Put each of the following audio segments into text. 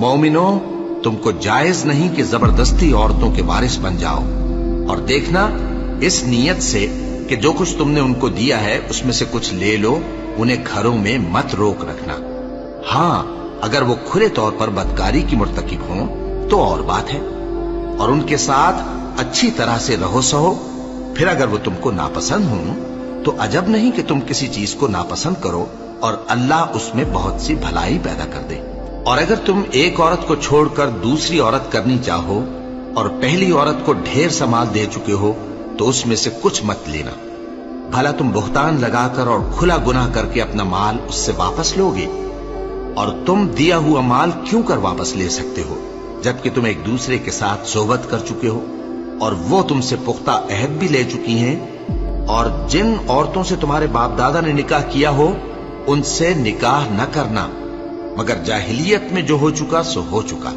मोमिनो, तुमको जायज नहीं कि जबरदस्ती औरतों के वारिस बन जाओ, और देखना इस नीयत से कि जो कुछ तुमने उनको दिया है उसमें से कुछ ले लो, उन्हें घरों में मत रोक रखना। हाँ, अगर वो खुले तौर पर बदकारी की मुर्तकिब हों तो और बात है, और उनके साथ अच्छी तरह से रहो सहो। फिर अगर वो तुमको नापसंद हों तो अजब नहीं कि तुम किसी चीज को नापसंद करो और अल्लाह उसमें बहुत सी भलाई पैदा कर दे। और अगर तुम एक औरत को छोड़कर दूसरी औरत करनी चाहो और पहली औरत को ढेर सा माल दे चुके हो तो उसमें से कुछ मत लेना। भला तुम बुहतान लगाकर और खुला गुनाह करके अपना माल उससे वापस लोगे? और तुम दिया हुआ माल क्यों कर वापस ले सकते हो जबकि तुम एक दूसरे के साथ सोबत कर चुके हो और वो तुमसे पुख्ता अहद भी ले चुकी हैं। और जिन औरतों से तुम्हारे बाप दादा ने निकाह किया हो उनसे निकाह न करना, मगर जाहिलियत में जो हो चुका सो हो चुका।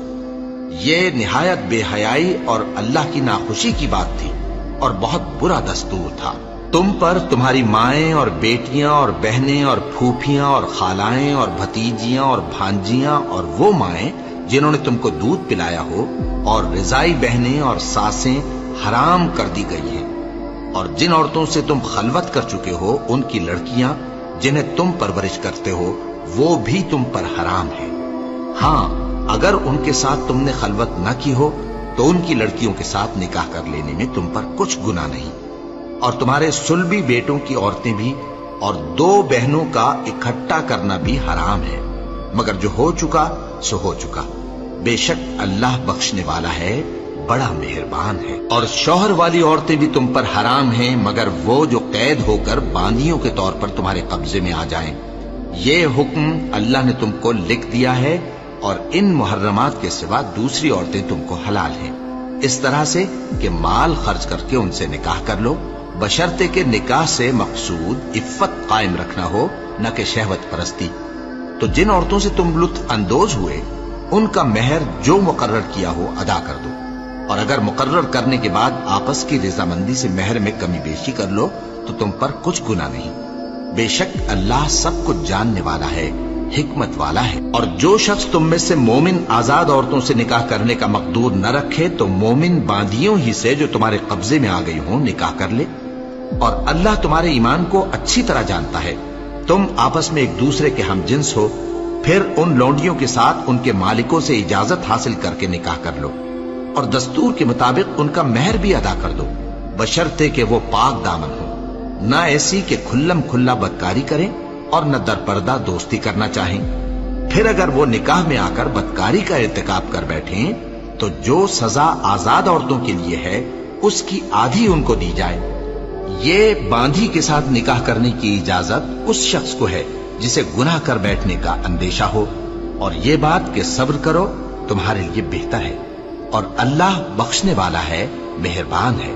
ये निहायत बेहयाई और अल्लाह की नाखुशी की बात थी और बहुत बुरा दस्तूर था। तुम पर तुम्हारी माएं और बेटियां और बहनें और फूफियां और खालाएं और भतीजियां और भांजियां और वो माएं जिन्होंने तुमको दूध पिलाया हो और रिजाई बहनें और सासें हराम कर दी गई हैं। और जिन औरतों से तुम खलवत कर चुके हो उनकी लड़कियां जिन्हें तुम परवरिश करते हो वो भी तुम पर हराम है। हाँ, अगर उनके साथ तुमने खलवत न की हो तो उनकी लड़कियों के साथ निकाह कर लेने में तुम पर कुछ गुनाह नहीं। और तुम्हारे सुलभी बेटों की औरतें भी और दो बहनों का इकट्ठा करना भी हराम है, मगर जो हो चुका सो हो चुका। बेशक अल्लाह बख्शने वाला है, बड़ा मेहरबान है। और शौहर वाली औरतें भी तुम पर हराम हैं, मगर वो जो कैद होकर बांदियों के तौर पर तुम्हारे कब्जे में आ जाएं। ये हुक्म अल्लाह ने तुमको लिख दिया है और इन मुहर्रमात के सिवा दूसरी औरतें तुमको हलाल हैं, इस तरह से कि माल खर्च करके उनसे निकाह कर लो, बशर्ते के निकाह से मकसूद इफ्फत कायम रखना हो, न कि शहवत परस्ती। तो जिन औरतों से तुम लुत्फ अंदोज हुए उनका मेहर जो मुकर्रर किया हो अदा कर दो। और अगर मुकर्रर करने के बाद आपस की रजामंदी से मेहर में कमी बेशी कर लो तो तुम पर कुछ गुनाह नहीं। बेशक अल्लाह सब कुछ जानने वाला है, हिकमत वाला है। और जो शख्स तुम में से मोमिन आजाद औरतों से निकाह करने का मकदूर न रखे तो मोमिन बांदियों ही से जो तुम्हारे कब्जे में आ गई हो निकाह कर ले। और अल्लाह तुम्हारे ईमान को अच्छी तरह जानता है। तुम आपस में एक दूसरे के हमजिन्स हो, फिर उन लौंडियों के साथ उनके मालिकों से इजाजत हासिल करके निकाह कर लो और दस्तूर के मुताबिक उनका मेहर भी अदा कर दो, बशर्ते कि वो पाक दामन हो, न ऐसी कि खुल्लम खुल्ला बदकारी करें और न दरपर्दा दोस्ती करना चाहें। फिर अगर वो निकाह में आकर बदकारी का इर्तिकाब कर बैठें तो जो सजा आजाद औरतों के लिए है उसकी आधी उनको दी जाए। ये बांधी के साथ निकाह करने की इजाजत उस शख्स को है जिसे गुनाह कर बैठने का अंदेशा हो, और ये बात कि सब्र करो तुम्हारे लिए बेहतर है, और अल्लाह बख्शने वाला है, मेहरबान है।